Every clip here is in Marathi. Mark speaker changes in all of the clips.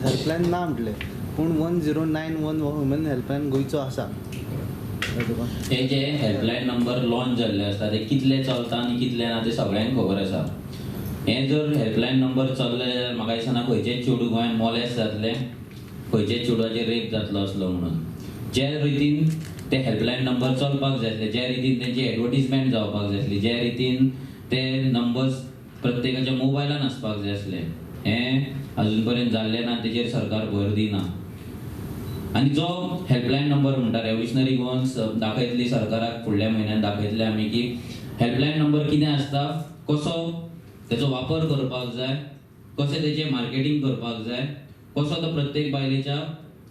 Speaker 1: हेल्पलायन ना म्हटले पूण 1091 हो ह्युमन हेल्पलायन गोंयचो आसा.
Speaker 2: हे जे हेल्पलायन नंबर लॉन्च जाल्ले आसता ते कितले चलता आनी कितले ना ते सगळ्यांक खबर आसा. हे जर हेल्पलायन नंबर चलले जाल्यार म्हाका दिसना खंयचेच चेडूं गोंयांत मोलेस्ट जातले, खंयचेच चेडवाचेर रेप जातलो असलो म्हणून. जे रितीन ते हेल्पलायन नंबर चलपाक जाय आसले, ज्या रितीन तेंची एडवर्टिजमेंट जावपाक जाय आसली, ज्या रितीन ते नंबर्स प्रत्येकाच्या मोबायलान आसपाक जाय आसले, हें अजून पर्यंत जाल्लें ना, तेजेर सरकार भर दिना. आनी जो हेल्पलायन नंबर म्हणटा रेव्होल्युशनरी गोवन्स दाखयतली सरकाराक फुडल्या म्हयन्यान दाखयतले आमी की हेल्पलायन नंबर कितें आसता, कसो तेचो वापर करपाक जाय, कशें तेचें मार्केटिंग करपाक जाय, कसो तो प्रत्येक बायलेच्या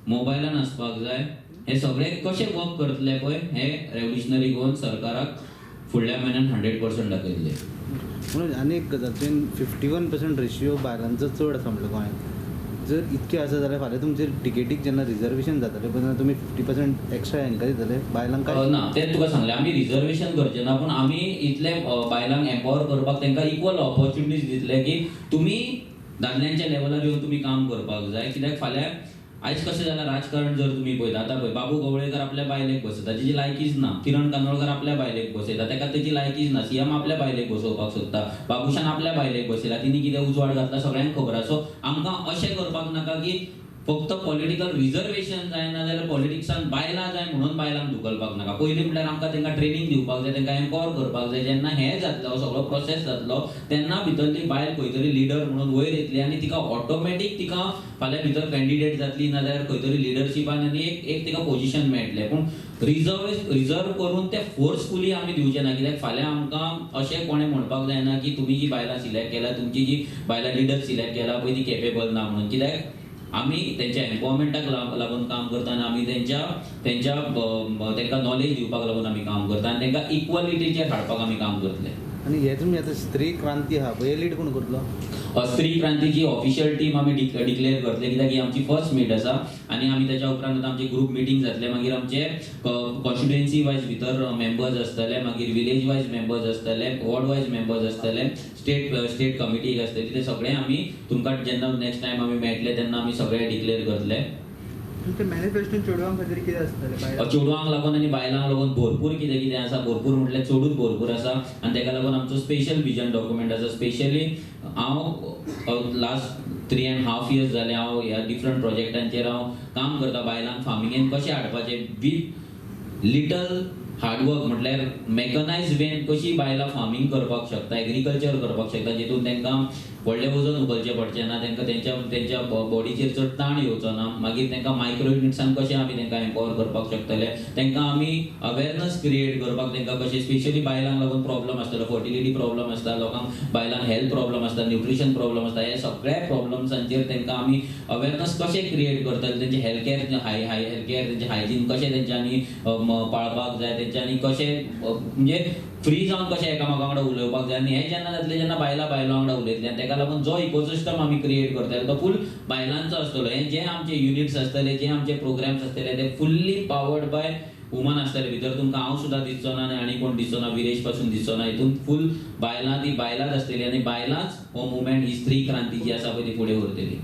Speaker 2: मोबायलान आसपाक जाय, हे सगळे कशें वर्क करतले पळय हे रेव्होल्युशनरी गोवन्स सरकाराक फुडल्या म्हयन्यान 100% दाखयतले.
Speaker 1: म्हणून आनी एक गजाल, तुवें 51% रेशियो बायलांचो चड आसा म्हणलें गोंयांत. जर इतकें आसा जाल्यार फाल्यां तुमचे टिकेटीक जेन्ना रिजर्वेशन जातलें तेन्ना तुमी 50% एक्स्ट्रा हेंका दितले बायलांक काय?
Speaker 2: ना, तें तुका सांगलें आमी रिजर्वेशन करचें ना, पूण आमी इतले बायलांक एम्पावर करपाक तांकां इक्वल ऑपॉर्च्युनिटीज दितले की तुमी दादल्यांच्या लेवलार येवन तुमी काम करपाक जाय. कित्याक फाल्यां आयज कशें जालां राजकारण जर तुमी पळयता, आतां पळय बाबू गवळेकर आपल्या बायलेक बसयता, तेजी लायकीच ना. किरण कांदोळकर आपल्या बायलेक बसयता, तेका तेजी लायकीच ना. सीएम आपल्या बायलेक बसोवपाक सोदता, बाबुशान आपल्या बायलेक बसयला, तिणी कितें उजवाड घातला सगळ्यांक खबर आसा. सो आमकां अशें करपाक नाका की फक्त पॉलिटिकल रिजर्वेशन जायना जाल्यार पॉलिटिक्सान बायलां जाय म्हणून बायलांक धुकलपाक नाका. पयलीं म्हटल्यार आमकां तांकां ट्रेनिंग दिवपाक जाय, तांकां एम्पावर करपाक जाय. जेन्ना हें जातलो, सगळो प्रोसेस जातलो, तेन्ना भितरली बायल खंय तरी लिडर म्हणून वयर येतली आनी तिका ऑटोमॅटीक तिका फाल्यां भितर कॅन्डिडेट जातली, नाजाल्यार खंय तरी लिडरशिपान आनी एक तिका पोजिशन मेळटलें. पूण रिजर्व करून ते फोर्सफुली आमी दिवचे ना, कित्याक फाल्यां आमकां अशें कोणें म्हणपाक जायना की तुमी जी बायलां सिलेक्ट केल्या, तुमची जी बायलां लिडर सिलेक्ट केला पळय ती केपेबल ना म्हणून. कित्याक आमी तेंच्या एम्पॉवरमेंटाक लागून काम करता आनी आमी तांकां नॉलेज दिवपाक लागून आमी काम करता आनी तांकां इक्वलिटीचेर हाडपाक आमी काम करतले.
Speaker 1: आनी हे तुमी आतां स्त्री क्रांती आहा पळय, लीड कोण करतलो?
Speaker 2: स्त्री क्रांतीची ऑफिशियल टीम आमी डिक्लेअर करतले, कित्याक ही आमची फर्स्ट मीट आसा आनी आमी तेच्या उपरांत आमचे ग्रुप मिटींग जातले. मागीर आमचे कॉन्स्टिट्युएन्सी वायज भितर मेंबर्स आसतले, मागीर विलेज वायज मेंबर्स आसतले, वॉर्ड वायज मेंबर्स आसतले, स्टेट कमिटी आसतली. ते सगळे आमी तुमकां जेन्ना नेक्स्ट टायम आमी मेळटले तेन्ना आमी सगळे डिक्लेअर करतले.
Speaker 1: मॅनिफेस्टो चेडवां खातीर कितें आसतलें?
Speaker 2: चेडवांक लागून आनी बायलांक लागून भरपूर कितें आसा, भरपूर म्हटल्यार चडूच भरपूर आसा. आनी तेका लागून आमचो स्पेशल विजन डॉक्युमेंट आसा. स्पेशली हांव लास्ट 3.5 years जाले हांव ह्या डिफरंट प्रोजेक्टांचेर हांव काम करता. बायलांक फार्मिंगेन कशें हाडपाचें विथ लिटल हार्डवर्क, म्हटल्यार मेकनायज वेन कशी बायलां फार्मिंग करपाक शकता, एग्रीकल्चर करपाक शकता, जितून तांकां व्हडलें वजन उखलचें पडचें ना, तांकां तेंच्या बॉडीचेर चड ताण येवचो ना. मागीर तांकां मायक्रो युनिट्सान कशें आमी तांकां एम्पावर करपाक शकतले, तांकां आमी अवेरनस क्रिएट करपाक तांकां कशें, स्पेशली बायलांक लागून प्रॉब्लम आसतलो, फर्टिलिटी प्रॉब्लम आसता, लोकांक बायलांक हेल्थ प्रॉब्लम आसता, न्यूट्रिशन प्रॉब्लम आसता, हे सगळ्या प्रॉब्लम्सांचेर तांकां आमी अवेरनस कशें क्रिएट करतले, तेंचे हेल्थ केअर तेंचे हायजीन कशें तेंच्यांनी पाळपाक जाय, तेंच्यांनी कशें म्हणजे फ्री जावन कशें एकामेका वांगडा उलोवपाक जाय. आनी हें जेन्ना जातलें जेन्ना बायलां वांगडा उलयतलीं आनी तेका लागून जो इकोसिस्टम आमी क्रिएट करतले तो फूल बायलांचो आसतलो. हे जे आमचे युनिट्स आसतले, जे आमचे प्रोग्राम्स आसतले, ते फुल्ली पावर्ड बाय वुमन आसतले. भितर तुमकां हांव सुद्दां दिसचो ना आनी कोण दिसचो ना, विरेश पासून दिसचो ना. हितून फूल बायलां ती बायलांच आसतली आनी बायलांच हो मुवमेंट, ही स्त्री क्रांती जी आसा पळय ती फुडें व्हरतली.